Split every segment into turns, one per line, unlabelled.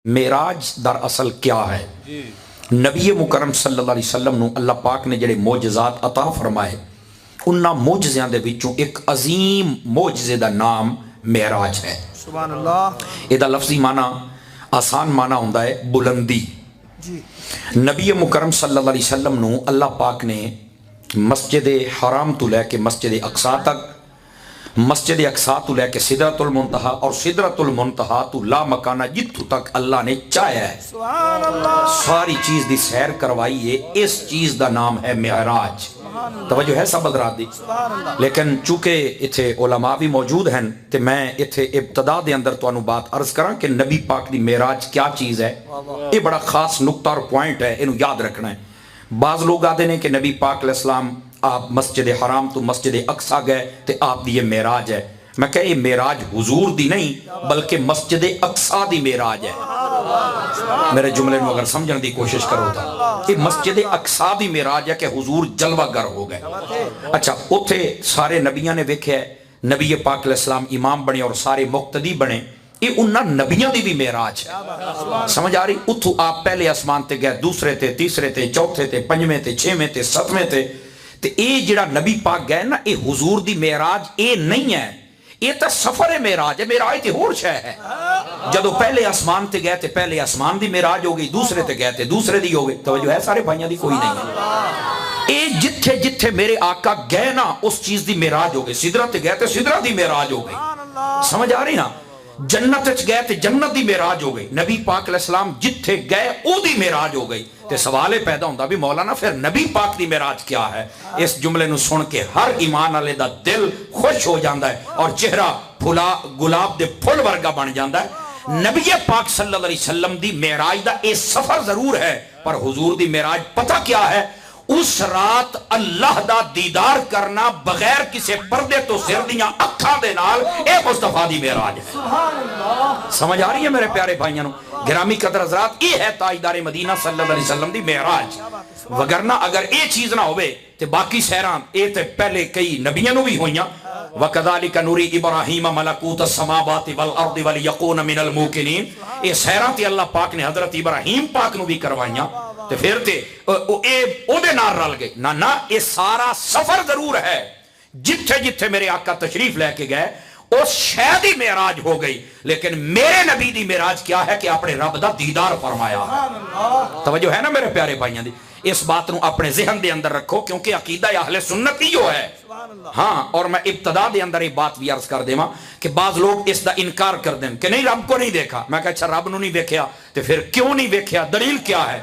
معراج در اصل کیا ہے؟ نبی مکرم صلی اللہ علیہ وسلم نو اللہ پاک نے جڑے معجزات عطا فرمائے انہاں معجزیاں دے وچوں ایک عظیم معجزے دا نام معراج ہے۔
سبحان اللہ۔
یہ دا لفظی معنی آسان معنی ہوندا ہے بلندی۔ نبی مکرم صلی اللہ علیہ وسلم نو اللہ پاک نے مسجد حرام تو لے کے مسجد اقصی تک، مسجد اقصی تو لے کے سدرۃ المنتہا اور سدرۃ المنتہا تو لا مکانہ جتھوں تک اللہ نے چاہیا ہے
سبحان اللہ۔
ساری چیز دی سیر کروائی ہے۔ اس چیز دا نام ہے معراج۔ توجہ ہے سب حضرات دی؟ لیکن چونکہ اتھے علماء بھی موجود ہیں تے میں اتھے ابتدا دے اندر تو انو بات عرض کراں کہ نبی پاک دی معراج کیا چیز ہے۔ یہ بڑا خاص نقطہ اور پوائنٹ ہے، انو یاد رکھنا ہے۔ بعض لوگ آدھے نے کہ نبی پاک علیہ السلام آپ مسجد حرام تو مسجد اقصی گئے تے آپ دی یہ معراج ہے۔ میں کہا یہ معراج حضور دی نہیں بلکہ مسجد اقصی دی معراج ہے۔ میرے جملے میں اگر سمجھنے دی کوشش کرو تا یہ مسجد اقصی دی معراج ہے کہ حضور جلوہ گر ہو گئے۔ اچھا اتھے سارے نبیاں نے ویکھیا ہے، نبی پاک علیہ السلام امام بنے اور سارے مقتدی بنے، یہ انہاں نبیاں دی بھی معراج ہے۔ سمجھ آ رہی؟ اتھو آپ پہلے آسمان تے گئے، دوسرے تے، تیسرے تے، چوتھے تے، پنجویں تے، چھویں تے، ستویں تے، تے اے جڑا نبی پاک گئے نا اے حضور دی معراج اے نہیں ہے، یہ تا سفر معراج ہے۔ معراج تے ہور شے ہے۔ جدو پہلے آسمان تے گئے تے پہلے آسمان دی معراج ہو گئی، دوسرے تے گئے تے دوسرے دی ہو گئی۔ توجہ ہے سارے بھائیاں دی؟ کوئی نہیں ہے۔ اے جتھے جتھے میرے آقا گئے نا اس چیز دی معراج ہو گئی۔ سدرت تے گئے تے سدرت دی معراج ہو گئی۔ سمجھ آ رہی نا؟ جنت وچ گئے تے جنت دی معراج ہو گئی۔ نبی پاک علیہ السلام جتھے گئے او دی معراج ہو گئی۔ تے سوال پیدا ہوندا بھی مولانا پھر نبی پاک دی معراج کیا ہے؟ اس جملے نو سن کے ہر ایمان والے دا دل خوش ہو جاندا ہے اور چہرہ پھلا گلاب دے پھل ورگا بن جاندا ہے۔ نبی پاک صلی اللہ علیہ وسلم دی معراج دا اے سفر ضرور ہے پر حضور دی معراج پتہ کیا ہے؟ اس رات اللہ دا دیدار کرنا بغیر کسی پردے تو سر دیاں اکھاں دے نال اے مصطفیٰ دی معراج ہے۔ سمجھ آ رہی ہے میرے پیارے بھائیاں نو؟ گرامی قدر حضرات یہ ہے تاجدار مدینہ صلی اللہ علیہ وسلم دی معراج۔ وگرنہ اگر اے چیز نہ ہوئے تے باقی سہران اے تے پہلے کئی نبیوں نو بھی ہوئیاں۔ وَكَذَلِكَ نُرِي إِبْرَاهِيمَ مَلَكُوتَ السَّمَاوَاتِ وَالْأَرْضِ وَلِيَكُونَ مِنَ الْمُوقِنِينَ۔ اے سہران تے اللہ پاک نے حضرت ابراہیم پاک نو بھی کروائیاں تے پھر تے او دے نار رل گئے۔ نہ یہ سارا سفر ضرور ہے۔ جتھے جتھے میرے آقا تشریف لے کے گئے اس شاید ہی معراج ہو گئی، لیکن میرے نبی دی معراج کیا ہے کہ اپنے رب دا دیدار فرمایا ہے۔ توجہ ہے نا میرے پیارے بھائیاں دی؟ اس بات نو اپنے ذہن دے اندر رکھو کیونکہ عقیدہ اہل سنت ہی جو ہے۔ ہاں اور میں ابتدا دے اندر یہ بات بھی عرض کر دے ماں کہ بعض لوگ اس دا انکار کر دیں کہ نہیں رب کو نہیں دیکھا۔ میں کہا اچھا رب نو نہیں دیکھیا تو پھر کیوں نہیں دیکھیا؟ دلیل کیا ہے؟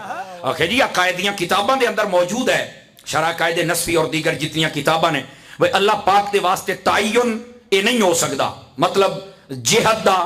آخر جی عقائدیاں کتاباں دے اندر موجود ہے، شرح قائد نصفی اور دیگر جتنیاں کتاباں نے، وہ اللہ پاک دے واسطے تعین یہ نہیں ہو سکتا، مطلب جہد دا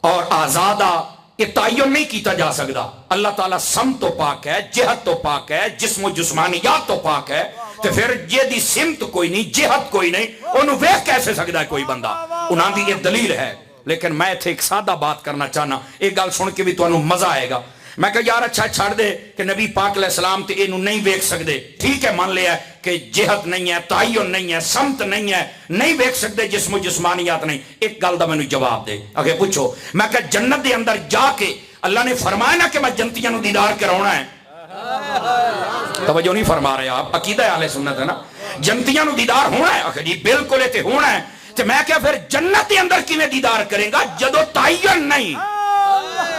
اور آزادہ یہ تعین نہیں کیتا جا سکتا۔ اللہ تعالیٰ سم تو پاک ہے، جہد تو پاک ہے، جسم و جسمانیات تو پاک ہے، تو پھر یہ دی سمت کوئی نہیں، جہد کوئی نہیں، انہوں ویکھ کیسے سکتا ہے کوئی بندہ؟ انہاں دی یہ دلیل ہے۔ لیکن میں تھے ایک سادہ بات کرنا چاہنا، ایک گل سن کے بھی تو انہوں مزہ آئے گا۔ میں کہا یار اچھا چھڑ دے کہ نبی پاک علیہ السلام تے انہوں نہیں ویکھ سکدے، ٹھیک ہے مان لیا کہ جہد نہیں ہے، تعین نہیں ہے، سمت نہیں ہے، نہیں ویکھ سکدے، جسم و جسمانیات نہیں۔ ایک گل دا میں نے جواب دے اگے پوچھو۔ میں کہا جنت دے اندر جا کے اللہ نے فرمایا نا کہ میں جنتیاں نو دیدار کراؤنا ہے؟ توجہ نہیں فرما رہے آپ؟ عقیدہ اہل سنت ہے نا؟ جنتیاں نو دیدار ہونا ہے؟ آخر جی بالکل تے ہونا ہے۔ تو میں کہا پھر جنت دے اندر کیویں دیدار کریں گا جدو تعین نہیں،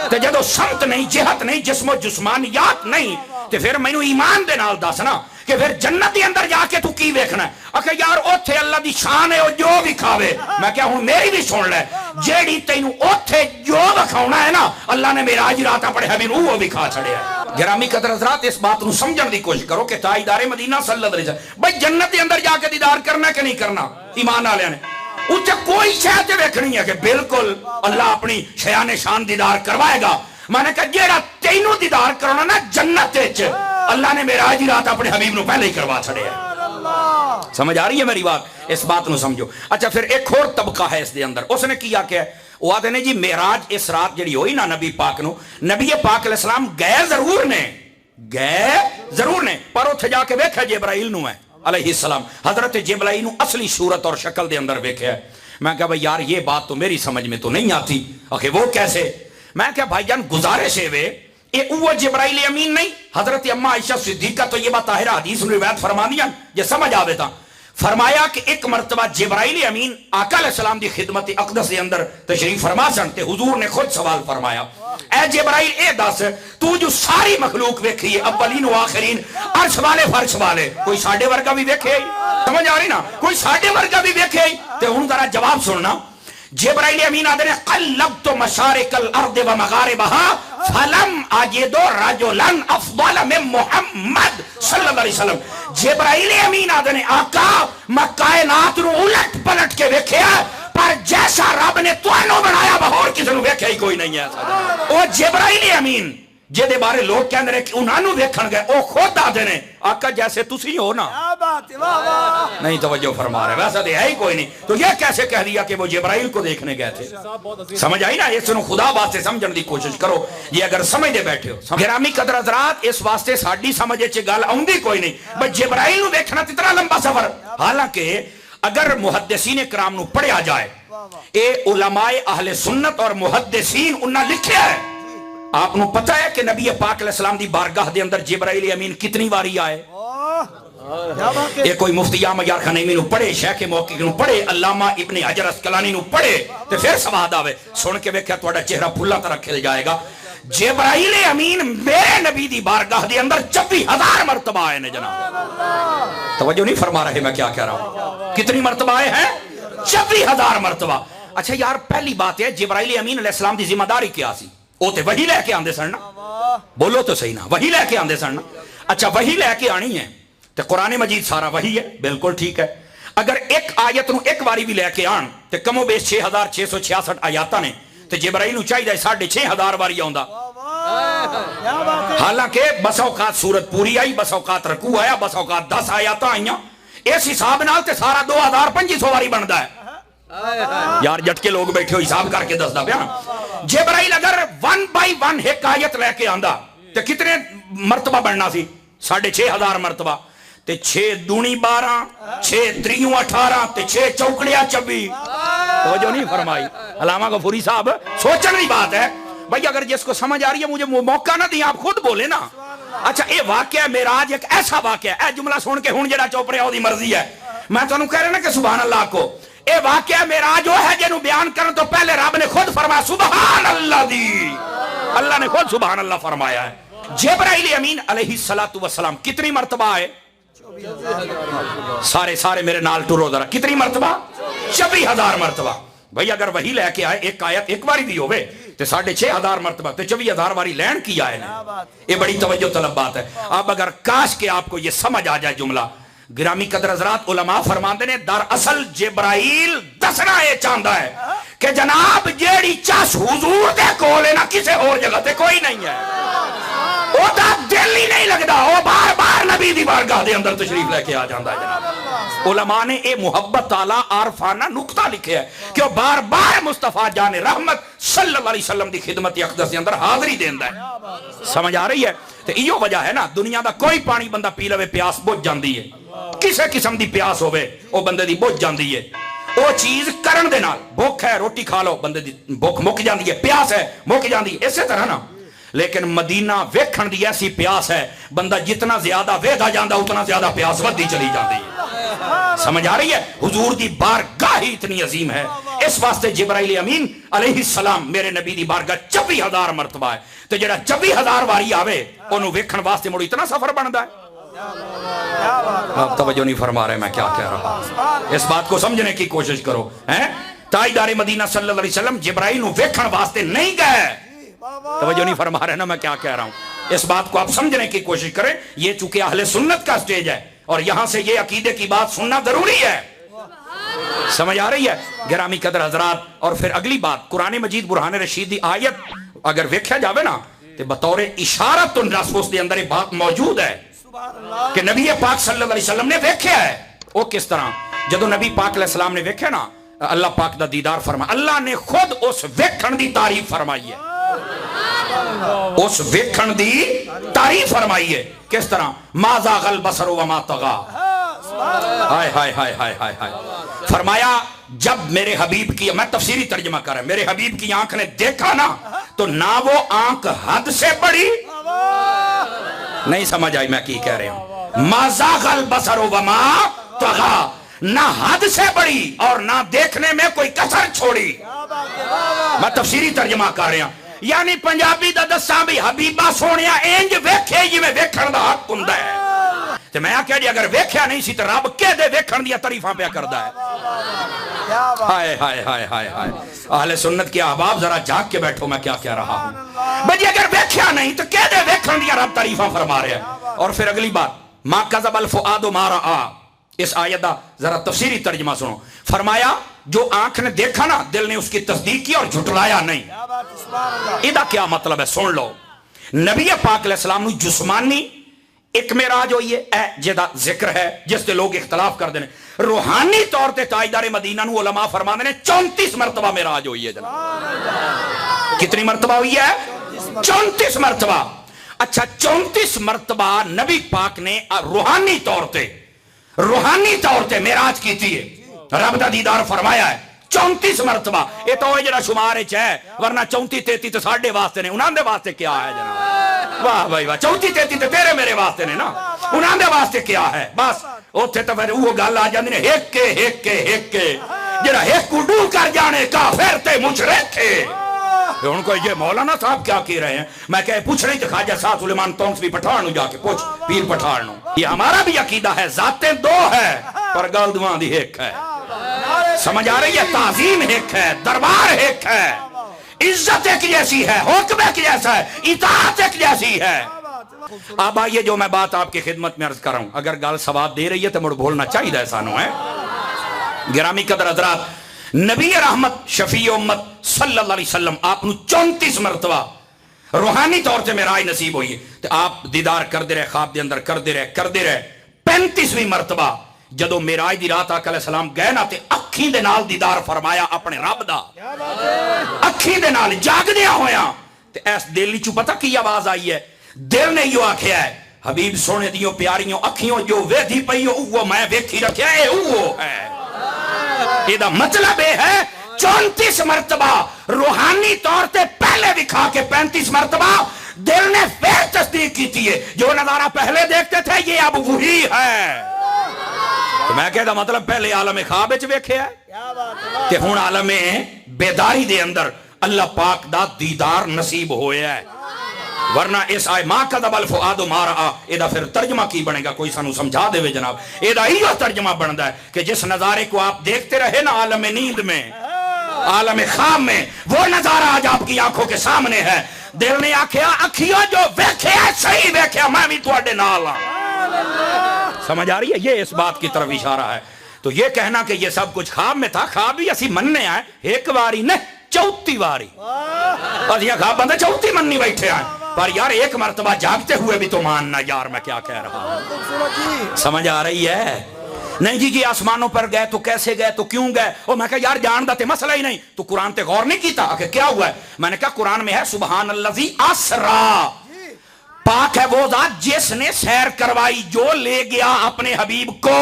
تے جدو سمت نہیں، جہت نہیں، جسم و جسمانیات نہیں، تے پھر میں نے ایمان دے نال دسنا کہ پھر جنت دے اندر جا کے تو کی ویکھنا ہے؟ اکھے یار اوتھے اللہ دی شان ہے او جو وکھاوے۔ میں کہا ہن میری بھی سن لے، جیڑی تینوں اوتھے جو وکھاونا ہے نا اللہ نے معراج رات اپنے حبیب نو وہ وکھا چھڑیا ہے۔ گرامی قدر حضرات اس بات نو سمجھن دی کوشش کرو کہ تاجدار مدینہ صلی اللہ علیہ وسلم بھائی جنت دے اندر جا کے دیدار کرنا کہ نہیں کرنا؟ ایمان والے نے اتنے کوئی شاید ویکھنی ہے کہ بالکل اللہ اپنی شیان شان دیدار کروائے گا۔ میں نے کہا جیڑا تینوں دیدار کرنا نا جنت وچ اللہ نے معراج رات اپنے حبیب نو پہلے ہی کروا چھڑیا ہے۔ سمجھ آ رہی ہے میری بات؟ اس بات نو سمجھو۔ اچھا پھر ایک اور طبقہ ہے اس دے اندر، اس نے کیا کہ وہ آدھے نے جی معراج اس رات جڑی ہوئی نا نبی پاک نو، نبی پاک علیہ السلام گئے ضرور نے پر اتھے جا کے ویکھا جبرائیل نو ہے علیہ السلام، حضرت جبرائیل نو اصلی صورت اور شکل دے اندر ویکھا ہے۔ میں کہا بھئی یار یہ بات تو میری سمجھ میں تو نہیں آتی۔ آخر وہ کیسے؟ میں کیا بھائی جان گزارش ہے وے اے وہ جبرائیل امین نہیں حضرت اما عائشہ صدیقہ تو یہ بات طاہرہ حدیث روایت فرما دیا یہ سمجھ آوے تھا فرمایا کہ ایک مرتبہ جبرائیل امین آقا علیہ السلام دی خدمت اقدس دے اندر تشریف فرما سنتے حضور نے خود سوال فرمایا اے جبرائیل اے دس تو جو ساری مخلوق ویکھی ہے اولین و آخرین عرش والے فرش والے کوئی ساڑھے ورگا بھی ویکھے سمجھ آ رہی نا کوئی ساڑھے ورگا بھی ویکھے تے ہن ذرا جواب سننا جبرائیل امین آدھے نے قلبت مشارق الارض و مغاربها فلم اجد رجلا افضل من محمد صلی اللہ علیہ وسلم جبرائیل امین آدھے نے آقا میں کائنات رو الٹ پلٹ کے ویکھیا پر جیسا رب نے توانو بنایا بہور کسی نو ویکھیا ہی کوئی نہیں ہے او جبرائیل امین جے دے بارے لوگ کہندے نے کہ انہاں نو ویکھن گئے او خود آدھے نے آقا جیسے تسی ہو نا نہیں توجہ فرما رہے ویسا دے ہے ہی کوئی نہیں تو یہ کیسے کہہ دیا کہ وہ جبرائیل کو دیکھنے گئے تھے سمجھ آئی نا اس نو خدا بات سے سمجھن دی کوشش کرو یہ اگر سمجھ دے بیٹھے ہو گرامی قدر حضرات اس واسطے ساڈی سمجھے چ گل اوندی کوئی نہیں بس جبرائیل نو دیکھنا اتنا لمبا سفر حالانکہ اگر محدثین کرام نو پڑھیا جائے اے علماء اہل سنت اور محدثین انہاں لکھیا ہے آپ نو پتہ ہے کہ نبی پاک علیہ السلام دی بارگاہ دے اندر جبرائیل امین کتنی واری آئے ایک کوئی مفتی احمد یار خنیمی نو پڑھے شیخ موقع نو پڑھے علامہ ابن حجر اسقلانی نو پڑھے تے پھر سواد آوے سن کے ویکھیا تہاڈا چہرہ پھلا طرح کھل جائے گا جبرائیل امین میرے نبی دی بارگاہ دے اندر 24,000 مرتبہ آئے نے جناب توجہ نہیں فرما رہے میں کیا کہہ رہا ہوں کتنی مرتبہ آئے ہیں 24,000 مرتبہ اچھا یار پہلی بات ہے جبرائیل امین علیہ السلام دی ذمہ داری کیا سی وہ تے وہی لے کے آندے سن بولو تو صحیح نا وہی لے کے آندے سن اچھا وہی لے کے آنی ہے تے قرآن مجید سارا وہی ہے بالکل ٹھیک ہے اگر ایک آیت نو ایک باری بھی لے کے آن تے کم و بیش 6,666 آیاتاں نے تے جبرائیل نو چاہیے 6,500 باری آوندا حالانکہ بس اوقات سورت پوری آئی بس اوقات رکوع آیا بس اوقات 10 آیاتاں آئیاں اس حساب نال تے سارا 2,500 باری بندا ہے یار جٹ کے لوگ بیٹھے ہو حساب کر کے دس دا پیا جبرائیل اگر 1 by 1 ایک آیت لے کے آندا تے کتنے مرتبہ بننا سی 6,500 مرتبہ تے 6 دونی 12 6 تریوں 18 تے 6 چوکڑیاں 24 توجہ نہیں فرمائی علامہ غفوری صاحب سوچنے کی بات ہے بھائی اگر جس کو سمجھ آ رہی ہے مجھے موقع نہ دیں آپ خود بولے نا اچھا یہ واقعہ معراج ایک ایسا واقعہ ہے جملہ سن کے ہن جڑا چوپ رہا دی مرضی ہے میں تانوں کہہ رہا نا کہ سبحان اللہ کو اے واقعہ معراج وہ ہے جنوں بیان کرن تو پہلے رب نے خود فرمایا سبحان اللہ دی اللہ نے خود سبحان اللہ فرمایا ہے جبرائیل امین علیہ السلام کتنی مرتبہ آئے سارے میرے نال ٹرو ذرا کتنی مرتبہ 24,000 مرتبہ بھئی اگر وہی لے کے آئے ایک آیت ایک باری بھی ہوئے تے 6,500 مرتبہ تے 24,000 باری لین کی آئے یہ بڑی توجہ طلب بات ہے اب اگر کاش کے آپ کو یہ سمجھ آ جائے جملہ گرامی قدر حضرات علماء فرماندے نے در اصل جبرائیل دسنا یہ چاہتا ہے کہ جناب جیڑی چاس حضور دے کولے نہ کسے اور جگہ تے کوئی نہیں ہے وہ دا دل ہی نہیں لگدا وہ بار بار نبی دی بارگاہ دے اندر تشریف لے کے آ جاندا ہے جناب علماء نے اے محبت تعالی عارفانہ نقطہ لکھے ہے کہ وہ بار بار مصطفیٰ جان رحمت صلی اللہ علیہ وسلم دی خدمت اقدس دے اندر حاضری دیندا ہے سمجھ آ رہی ہے تے ایو وجہ ہے نا دنیا دا کوئی پانی بندہ پی لوے پیاس بجھ جاندی ہے کسے قسم دی پیاس ہوئے وہ بندے دی بجھ جاندی ہے وہ چیز کرن دے نال بھوک ہے روٹی کھا لو بندے دی بھوک مک جاندی ہے پیاس ہے مک جاندی ہے اسی طرح نا لیکن مدینہ ویکھن دی ایسی پیاس ہے بندہ جتنا زیادہ ویدا جاندا اتنا زیادہ پیاس ودی چلی جاندی ہے سمجھ آ رہی ہے حضور دی بارگاہ ہی اتنی عظیم ہے اس واسطے جبرائیل امین علیہ السلام میرے نبی دی بارگاہ 24,000 مرتبہ ہے تو جڑا 24,000 باری آوے انہوں ویکھن واسطے مڑ اتنا سفر بندا ہے آپ توجہ نہیں فرما رہے میں کیا کہہ رہا ہوں اس بات کو سمجھنے کی کوشش کرو تاجدار مدینہ صلی اللہ علیہ وسلم جبرائیل نو ویکھن واسطے نہیں گئے توجہ نہیں فرما رہے نا میں کیا کہہ رہا ہوں اس بات کو آپ سمجھنے کی کوشش کریں یہ چونکہ اہل سنت کا سٹیج ہے اور یہاں سے یہ عقیدے کی بات سننا ضروری ہے سمجھ آ رہی ہے گرامی قدر حضرات اور پھر اگلی بات قرآن مجید برہان رشید دی آیت اگر ویکھیا جاوے نا تو بطور اشارت رسول دے اندر یہ بات موجود ہے کہ نبی پاک صلی اللہ علیہ وسلم نے ویکھیا ہے وہ کس طرح جدو نبی پاک علیہ السلام نے ویکھیا نا اللہ پاک دا دیدار فرمایا اللہ نے خود اس ویکھن دی تعریف فرمائی ہے اس ویکھن دی تعریف فرمائی ہے کس طرح ما زاغ البصر وما طغى ہائے ہائے ہائے ہائے ہائے ہائے فرمایا جب میرے حبیب کی میں تفسیری ترجمہ کر رہا ہوں میرے حبیب کی آنکھ نے دیکھا نا تو نہ وہ آنکھ حد سے بڑی، نہیں سمجھ آئی میں کی کہہ رہا ہوں، ما زاغ البصر وما طغى، نہ حد سے بڑی اور نہ دیکھنے میں کوئی کسر چھوڑی۔ میں تفسیری ترجمہ کر رہا ہوں، یعنی پنجابی دا دساں بھی حبیبہ سونیا انج ویکھے جی میں ویکھن دا حق ہوندا ہے، تے میں آکھیا جی اگر ویکھیا نہیں سی تے رب کے دے ویکھن دیا تعریفاں پیا کردا ہے۔ ہائے ہائے ہائے ہائے ہائے، اہل سنت کے احباب ذرا جاگ کے بیٹھو میں کیا کہہ رہا ہوں۔ بھئی اگر ویکھیا نہیں تو کے دے ویکھن دیا رب تعریفاں فرما رہے ہیں۔ اور پھر اگلی بات، ما کذب الفؤاد ما رأى، اس آیت دا ذرا تفسیری ترجمہ سنو۔ فرمایا جو آنکھ نے دیکھا نا دل نے اس کی تصدیق کی اور جھٹلایا نہیں۔ ایدہ کیا مطلب ہے سن لو، نبی پاک علیہ السلام نے جسمانی ایک معراج ہوئی ہے اے جدا ذکر ہے جس تے لوگ اختلاف کر دینے، روحانی طور تے تاجدار مدینہ نو علماء فرما دینے 34 مرتبہ معراج ہوئی ہے جناب۔ کتنی مرتبہ ہوئی ہے؟ 34 مرتبہ۔ اچھا 34 مرتبہ نبی پاک نے روحانی طور تے معراج کی تھی ہے، رب دا دیدار فرمایا ہے 34 مرتبہ۔ یہ تو جڑا شمار ہے ورنہ 34 33 تو ساڑھے واسطے نے، انہاں دے واسطے کیا ہے جناب؟ واہ بھائی واہ، 34 33 تو تیرے میرے واسطے نے نا، انہاں دے واسطے کیا ہے؟ بس اوتھے تو پھر وہ گل آ جاندی نے ہک کے جڑا ہک کو ڈو کر جانے کافر تے مشرک تھے۔ ان کو یہ مولانا صاحب کیا کہہ رہے ہیں؟ میں کہے پوچھ رہی تھی خواجہ صاحب سلیمان تونسوی پٹھان جا کے پوچھ پیر پٹھان نو، یہ ہمارا بھی عقیدہ ہے، ذاتیں دو ہے پر گل دوہاں دی ایک ہے۔ سمجھ آ رہی ہے؟ تعظیم ایک ہے، دربار ایک ہے، عزت ایک جیسی ہے، حکم ایک جیسا ہے، اطاعت ایک جیسی ہے۔ اب آئیے جو میں بات آپ کی خدمت میں عرض کر رہا ہوں، اگر گل ثواب دے رہی ہے تو مڑ بولنا چاہیے ایسا نو ہے۔ گرامی قدر حضرات، نبی رحمت شفیع امت صلی اللہ علیہ وسلم آپ نے 34 مرتبہ روحانی طور سے معراج نصیب ہوئی ہے، تو آپ دیدار کردے رہے، خواب دے اندر کردے رہے۔ 35ویں مرتبہ جدو معراج دی رات آقا علیہ السلام گئے نا تے اکھیں دے نال دیدار فرمایا اپنے رب دا، اکھیں دے نال جاگدیا ہویا، تے ایس دل چو پتہ کی آواز آئی ہے؟ دل نے یوں آکھیا ہے حبیب سونے دیوں پیاریوں اکھیوں جو ویدھی پئیو اوہ میں ویکھی رکھیا ہے اوہ ہے۔ یہ دا مطلب ہے 34 مرتبہ روحانی طور تے پہلے دکھا کے 35 مرتبہ دل نے پھر تصدیق کی تھی ہے، جو نظارہ پہلے دیکھتے تھے یہ اب وہی ہے۔ تو میں کہتا مطلب پہلے عالم خواب وچ ویکھے ہے کہ ہن عالم بیداری دے اندر اللہ پاک دا دیدار نصیب ہویا ہے۔ ورنہ اس آئے ما کذب الفؤاد ما رأى، ایدہ پھر ترجمہ کی بنے گا؟ کوئی سانو سمجھا دے وے جناب۔ ایدہ ہی ترجمہ بندا ہے کہ جس نظارے کو آپ دیکھتے رہے نا عالم نیند میں، عالم خواب میں، وہ نظارہ آج آپ کی آنکھوں کے سامنے ہے۔ دل نے آکھیا اکھیوں جو ویکھیا صحیح ویکھیا، میں بھی تواڈے نال ہاں۔ سمجھ آ رہی ہے؟ یہ اس بات کی طرف اشارہ ہے۔ تو یہ کہنا کہ یہ سب کچھ خواب میں تھا، خواب بھی اسی مننے آئے ایک باری نہیں 34 باری، اور یہ خواب بندے 34 مننی بیٹھے آئے، پر یار ایک مرتبہ جاگتے ہوئے بھی تو ماننا یار میں کیا کہہ رہا ہوں۔ سمجھ آ رہی ہے؟ نہیں جی آسمانوں پر گئے تو کیسے گئے تو کیوں گئے؟ اور میں کہا یار جاندہ تے مسئلہ ہی نہیں، تو قرآن تے غور نہیں کیتا کہ کیا ہوا ہے؟ میں نے کہا قرآن میں ہے سبحان الذی اسرا، پاک ہے وہ ذات جس نے سیر کروائی، جو لے گیا اپنے حبیب کو۔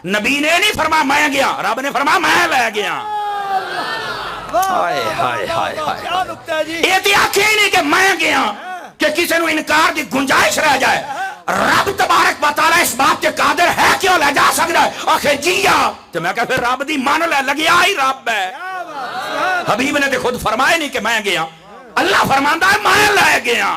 نبی نے نہیں فرمایا میں گیا، رب نے فرمایا میں لے گیا۔ ہائے ہائے ہائے ہائے، یہ تو آنکھیں ہی نہیں کہ میں گیا کہ کسی نے انکار دی گنجائش رہ جائے۔ رب تبارک و تعالی اس بات کے قادر ہے کیوں لے جا سکتا ہے؟ آخر جیا تو میں کہا پھر رب دی مان لے لگیا ہی رب ہے۔ حبیب نے تو خود فرمائے نہیں کہ میں گیا، اللہ فرماندہ ہے میں لے گیا۔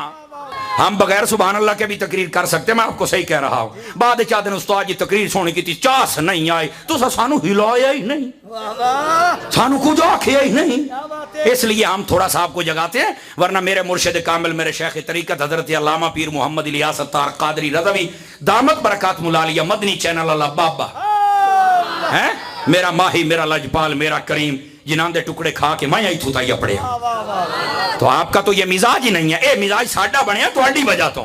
ہم بغیر سبحان اللہ کے بھی تقریر کر سکتے، میں آپ کو صحیح کہہ رہا ہوں۔ بعد چاہ دن استاد جی تقریر سونے کی تھی، چاس نہیں آئی تو سانو ہلایا ہی نہیں، سانو کچھ آکھیا ہی نہیں، اس لیے ہم تھوڑا سا آپ کو جگاتے ہیں۔ ورنہ میرے مرشد کامل، میرے شیخ طریقت حضرت علامہ پیر محمد الیاس اتار قادری رضوی دامت برکات ملالیہ مدنی چینل اللہ بابا ہے، میرا ماہی، میرا لجپال، میرا کریم، جنہاں دے ٹکڑے کھا کے میں یہی تھوتایا پڑیا۔ تو آپ کا تو یہ مزاج ہی نہیں ہے، اے مزاج ساڈا بنیا تو اڈی وجہ تو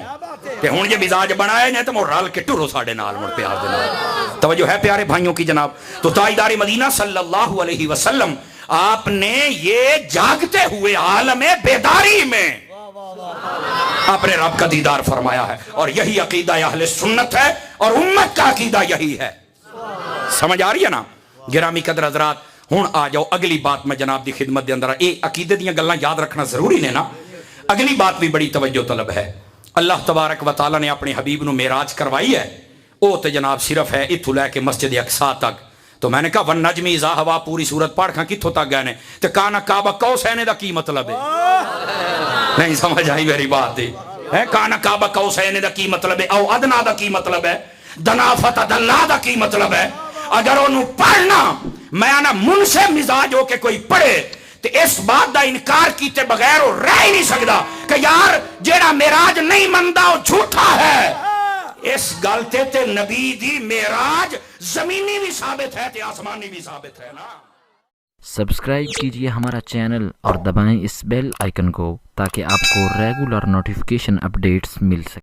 کہ ہون یہ مزاج بنایا نہیں تو مڑ رال کے ٹرو ساڈے نال مڑ پیار دے نال۔ توجہ ہے پیارے بھائیوں کی جناب؟ تو تاجدار مدینہ صلی اللہ علیہ وسلم آپ نے یہ جاگتے ہوئے عالم بیداری میں اپنے رب کا دیدار فرمایا ہے، اور یہی عقیدہ اہل سنت ہے اور امت کا عقیدہ یہی ہے۔ سمجھ آ رہی ہے نا؟ گرامی قدر حضرات، ہون آ جاؤ اگلی بات میں جناب دی خدمت دے اندر۔ اے عقیدے دیاں گلاں یاد رکھنا ضروری نے نا۔ اگلی بات بھی بڑی توجہ طلب ہے. اللہ تبارک و تعالیٰ نے اپنے حبیب نو معراج کروائی ہے. وہ تو جناب صرف ہے اتھو لے کے مسجد اقصا تک. تو میں نے کہا والنجم اذا ہوا پوری صورت پڑھ کھاں کتھوں تک گئے نے تے کانا کعبہ قوسین دا کی مطلب ہے؟ نہیں سمجھ آئی میری بات ہے. کانا کعبہ قوسین دا کی مطلب ہے؟ او ادنا دا کی مطلب ہے؟ دنا فتدلا دا کی مطلب ہے؟ اگر انہوں پڑھنا میں آنا من سے مزاج ہو کے کوئی پڑھے تو اس بات دا انکار کیتے بغیر وہ رہ ہی نہیں سکتا کہ یار جیڑا معراج نہیں مندا وہ جھوٹا ہے. اس گلتے تے نبی دی معراج زمینی بھی ثابت ہے تے آسمانی بھی ثابت ہے نا.
سبسکرائب کیجئے ہمارا چینل اور دبائیں اس بیل آئیکن کو تاکہ آپ کو ریگولر نوٹیفیکیشن اپڈیٹس مل سکے.